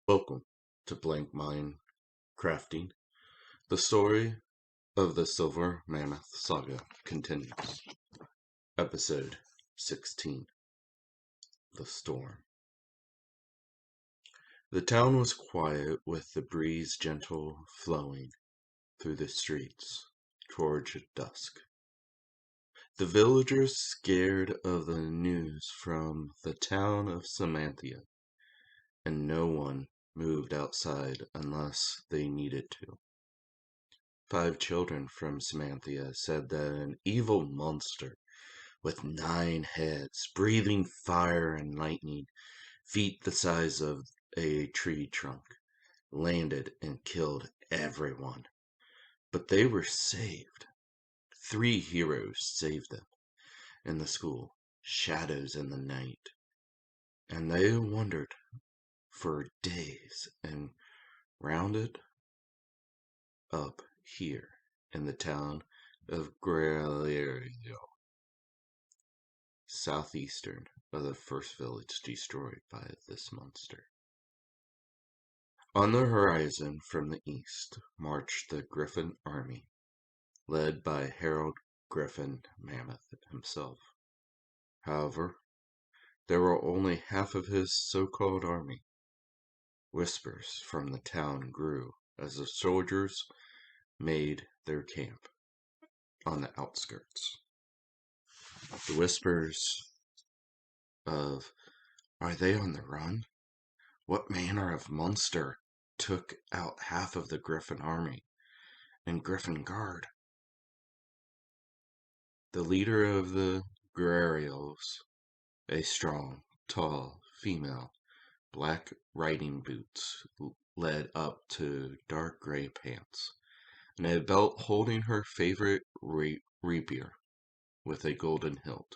Welcome to Blank Mind Crafting. The story of the Silver Mammoth Saga continues. Episode 16. The Storm. The town was quiet, with the breeze gentle flowing through the streets towards dusk. The villagers, scared of the news from the town of Samanthia, and no one moved outside unless they needed to. 5 children from Samanthia said that an evil monster with 9 heads, breathing fire and lightning, feet the size of a tree trunk, landed and killed everyone. But they were saved. 3 heroes saved them in the school, shadows in the night. And they wandered for days and rounded up here in the town of Gralerio, southeastern of the first village destroyed by this monster. On the horizon from the east marched the Griffin army, led by Harold Griffin Mammoth himself. However, there were only half of his so-called army. Whispers from the town grew as the soldiers made their camp on the outskirts. The whispers of, "Are they on the run? What manner of monster took out half of the Griffin army and Griffin Guard?" The leader of the Guerreros, a strong, tall female, black riding boots led up to dark gray pants, and a belt holding her favorite rapier with a golden hilt.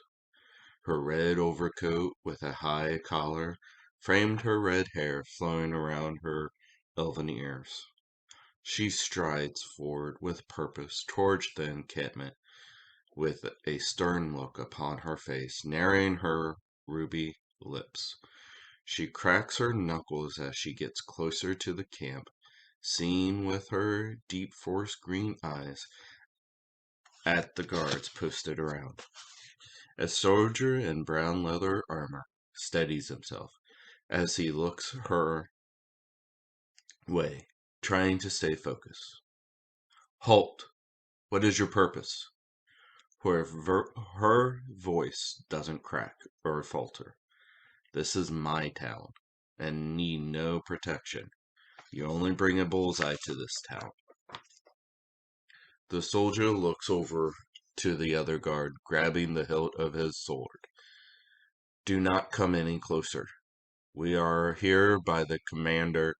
Her red overcoat with a high collar framed her red hair flowing around her elven ears. She strides forward with purpose towards the encampment, with a stern look upon her face, narrowing her ruby lips. She cracks her knuckles as she gets closer to the camp, seeing with her deep forest green eyes at the guards posted around. A soldier in brown leather armor steadies himself as he looks her way, trying to stay focused. "Halt! What is your purpose?" Her voice doesn't crack or falter. "This is my town, and need no protection. You only bring a bullseye to this town." The soldier looks over to the other guard, grabbing the hilt of his sword. "Do not come any closer. We are here by the commander."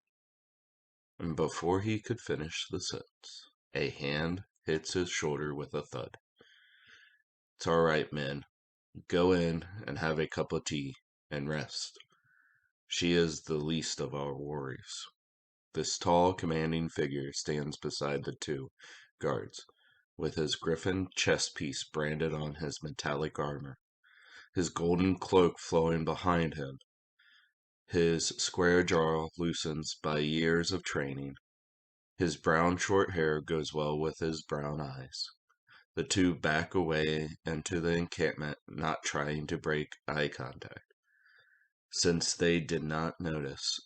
And before he could finish the sentence, a hand hits his shoulder with a thud. "It's all right, men. Go in and have a cup of tea and rest. She is the least of our worries." This tall, commanding figure stands beside the 2 guards, with his griffin chest piece branded on his metallic armor, his golden cloak flowing behind him. His square jaw loosens by years of training. His brown short hair goes well with his brown eyes. The 2 back away into the encampment, not trying to break eye contact, since they did notice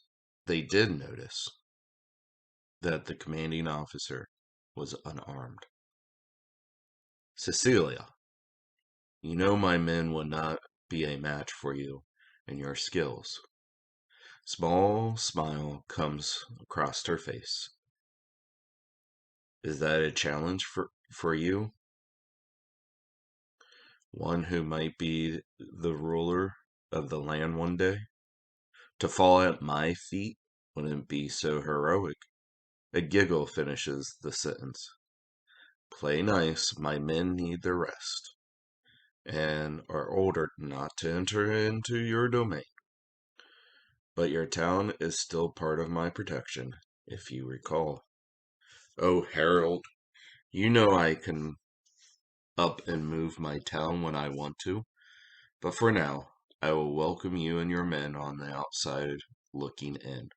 that the commanding officer was unarmed. "Cecilia, you know my men would not be a match for you and your skills." Small smile comes across her face. "Is that a challenge for you? One who might be the ruler of the land one day? To fall at my feet wouldn't be so heroic." A giggle finishes the sentence. "Play nice, my men need their rest, and are ordered not to enter into your domain. But your town is still part of my protection, if you recall." "Oh, Harold, you know I can up and move my town when I want to. But for now, I will welcome you and your men on the outside looking in."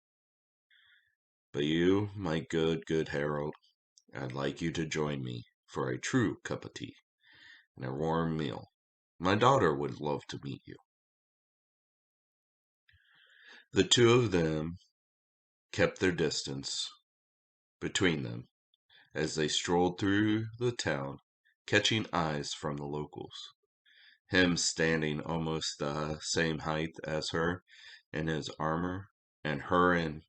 But you, my good Harold, I'd like you to join me for a true cup of tea and a warm meal. My daughter would love to meet you. The two of them kept their distance between them as they strolled through the town, catching eyes from the locals. Him standing almost the same height as her in his armor, and her in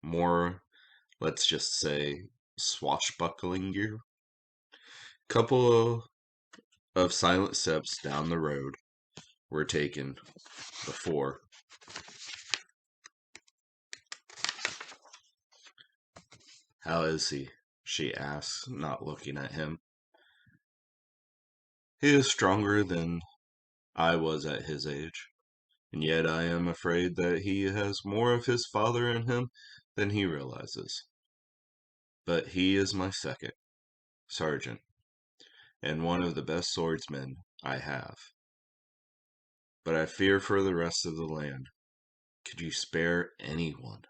more, let's just say, swashbuckling gear. Couple of silent steps down the road were taken before. How is he? She asked, not looking at him. He is stronger than I was at his age, and yet I am afraid that he has more of his father in him than he realizes. But he is my second sergeant, and one of the best swordsmen I have. But I fear for the rest of the land. Could you spare anyone?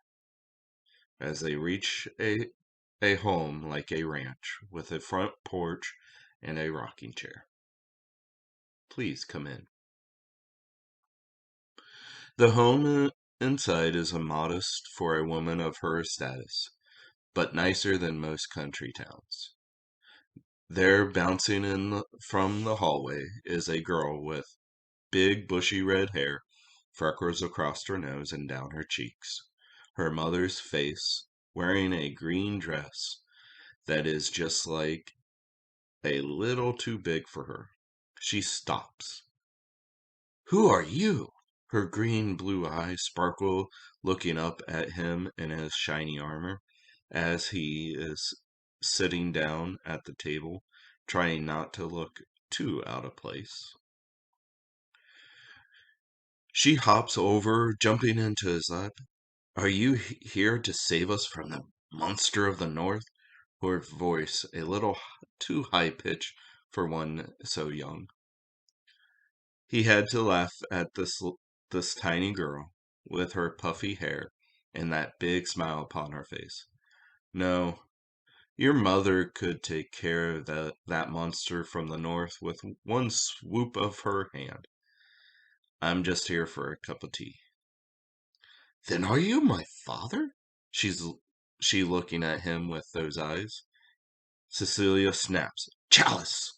As they reach a home like a ranch with a front porch and a rocking chair. Please come in. The home inside is modest for a woman of her status, but nicer than most country towns. There, bouncing in from the hallway, is a girl with big bushy red hair, freckles across her nose and down her cheeks. Her mother's face, wearing a green dress that is just like a little too big for her. She stops. Who are you? Her green blue eyes sparkle, looking up at him in his shiny armor as he is sitting down at the table, trying not to look too out of place. She hops over, jumping into his lap. Are you here to save us from the monster of the north? Her voice a little too high pitched for one so young. He had to laugh at this tiny girl with her puffy hair and that big smile upon her face. No, your mother could take care of that monster from the north with one swoop of her hand. I'm just here for a cup of tea. Then are you my father? She's she looking at him with those eyes. Cecilia snaps. Chalice!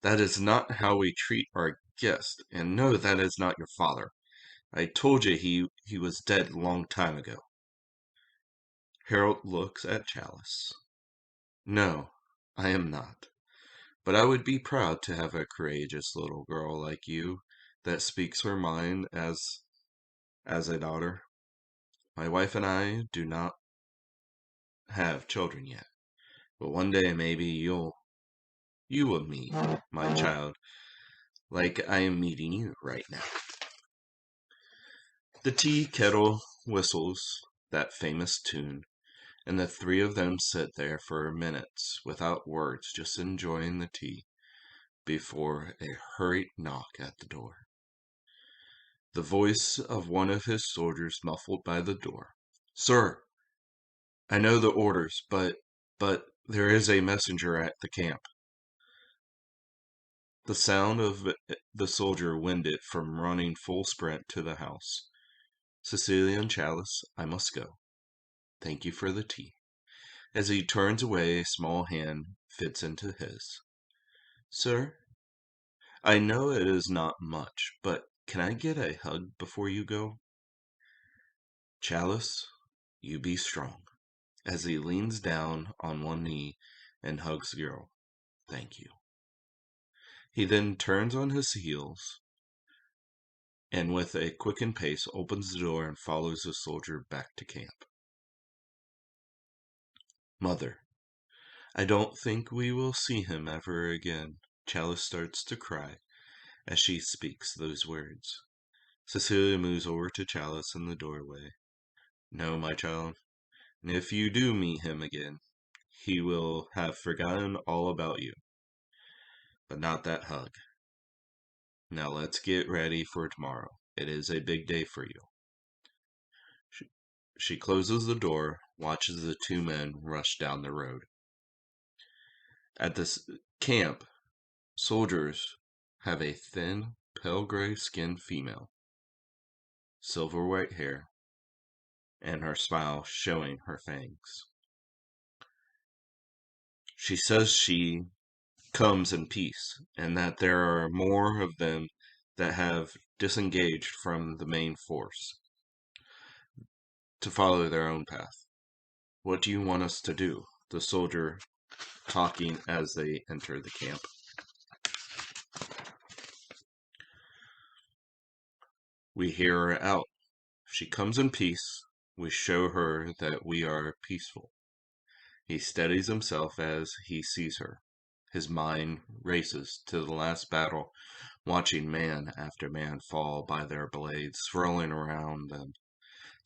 That is not how we treat our guest, and no, that is not your father. I told you he was dead long time ago. Harold looks at Chalice. No, I am not. But I would be proud to have a courageous little girl like you that speaks her mind as a daughter. My wife and I do not have children yet, but one day maybe you will meet my child like I am meeting you right now. The tea kettle whistles that famous tune, and the three of them sit there for minutes without words, just enjoying the tea, before a hurried knock at the door. The voice of one of his soldiers muffled by the door. Sir, I know the orders, but there is a messenger at the camp. The sound of the soldier winded from running full sprint to the house. Cecilia and Chalice, I must go. Thank you for the tea. As he turns away, a small hand fits into his. Sir, I know it is not much, but can I get a hug before you go? Chalice, you be strong. As he leans down on one knee and hugs the girl. Thank you. He then turns on his heels and with a quickened pace opens the door and follows the soldier back to camp. Mother, I don't think we will see him ever again. Chalice starts to cry as she speaks those words. Cecilia moves over to Chalice in the doorway. No, my child, and if you do meet him again, he will have forgotten all about you. But not that hug. Now let's get ready for tomorrow. It is a big day for you. She, she closes the door, watches the two men rush down the road. At this camp, soldiers have a thin, pale gray skinned female, silver white hair, and her smile showing her fangs. She says she comes in peace, and that there are more of them that have disengaged from the main force to follow their own path. What do you want us to do? The soldier talking as they enter the camp. We hear her out. If she comes in peace, we show her that we are peaceful. He steadies himself as he sees her. His mind races to the last battle, watching man after man fall by their blades, swirling around them,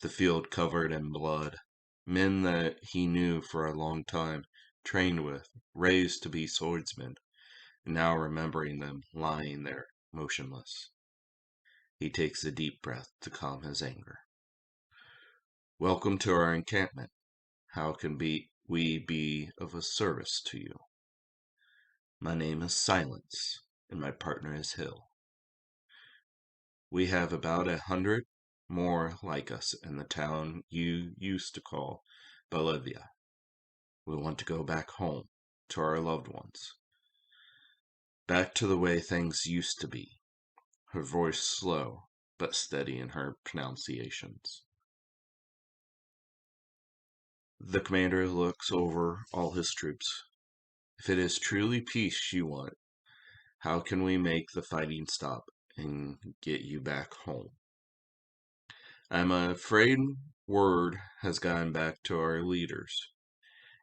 the field covered in blood. Men that he knew for a long time, trained with, raised to be swordsmen, and now remembering them lying there, motionless. He takes a deep breath to calm his anger. Welcome to our encampment. How can we be of a service to you? My name is Silence, and my partner is Hill. We have about 100 more like us in the town you used to call Bolivia. We want to go back home to our loved ones. Back to the way things used to be. Her voice slow, but steady in her pronunciations. The commander looks over all his troops. If it is truly peace you want, how can we make the fighting stop and get you back home? I'm afraid word has gone back to our leaders,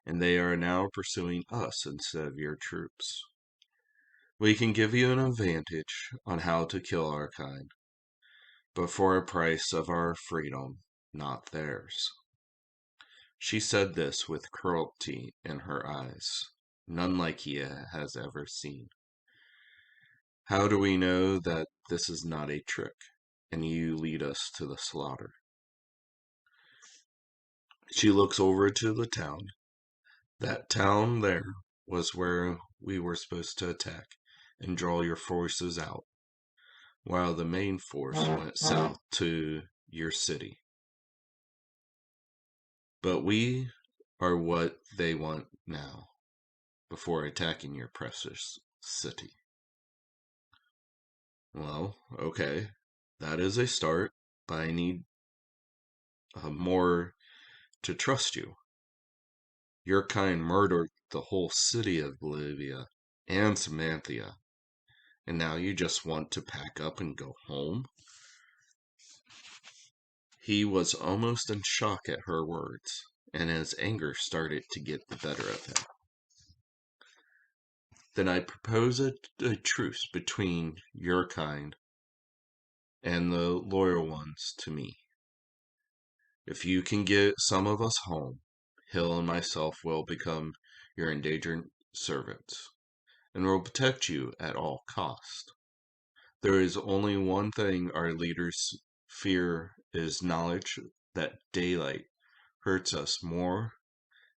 and they are now pursuing us instead of your troops. We can give you an advantage on how to kill our kind, but for a price of our freedom, not theirs. She said this with cruelty in her eyes, none like he has ever seen. How do we know that this is not a trick, and you lead us to the slaughter? She looks over to the town. That town there was where we were supposed to attack and draw your forces out, while the main force went south to your city. But we are what they want now, before attacking your precious city. Well, okay, that is a start, but I need more to trust you. Your kind murdered the whole city of Bolivia and Samantha, and now you just want to pack up and go home? He was almost in shock at her words, and his anger started to get the better of him. Then I propose a truce between your kind and the loyal ones to me. If you can get some of us home, Hill and myself will become your endangered servants, and will protect you at all cost. There is only one thing our leaders fear is knowledge that daylight hurts us more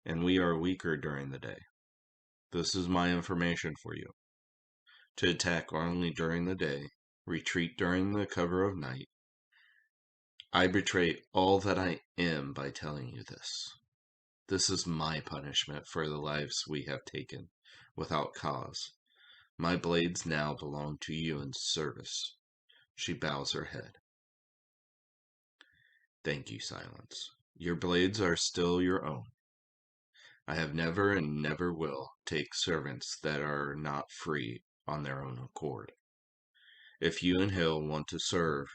and we are weaker during the day. This is my information for you. To attack only during the day, retreat during the cover of night. I betray all that I am by telling you this. This is my punishment for the lives we have taken, without cause. My blades now belong to you in service. She bows her head. Thank you, Silence. Your blades are still your own. I have never and never will take servants that are not free on their own accord. If you and Hill want to serve,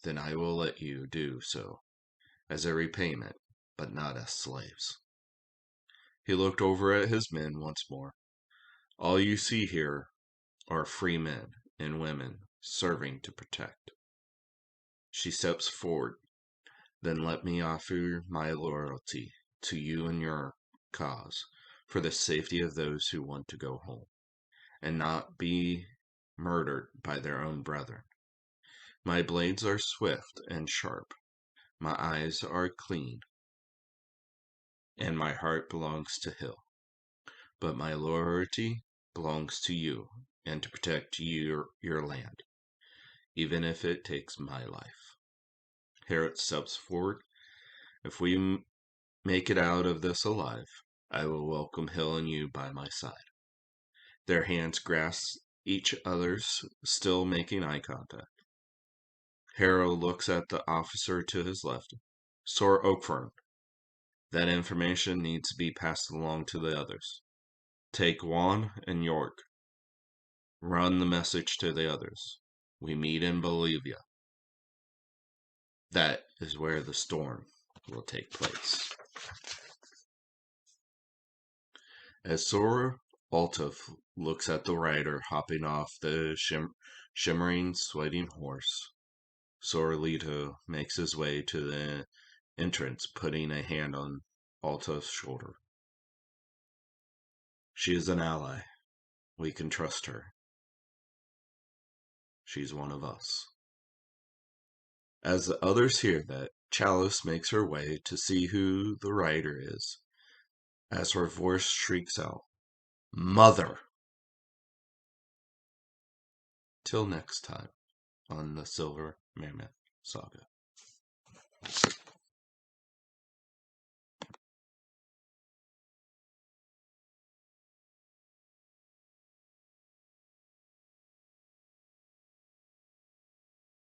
then I will let you do so, as a repayment, but not as slaves. He looked over at his men once more. All you see here are free men and women serving to protect. She steps forward. Then let me offer my loyalty to you and your cause for the safety of those who want to go home and not be murdered by their own brethren. My blades are swift and sharp. My eyes are clean. and my heart belongs to Hill. But my loyalty belongs to you, and to protect your land, even if it takes my life. Harriet steps forward. If we make it out of this alive, I will welcome Hill and you by my side. Their hands grasp each other's, still making eye contact. Harrow looks at the officer to his left. Sir Oakfern, that information needs to be passed along to the others. Take Juan and York. Run the message to the others. We meet in Bolivia. That is where the storm will take place. As Sora Altaf looks at the rider hopping off the shimmering, sweating horse, Soralito makes his way to the entrance, putting a hand on Altaf's shoulder. She is an ally. We can trust her. She's one of us. As the others hear that, Chalice makes her way to see who the rider is, as her voice shrieks out, "Mother!" Till next time on the Silver Mammoth Saga.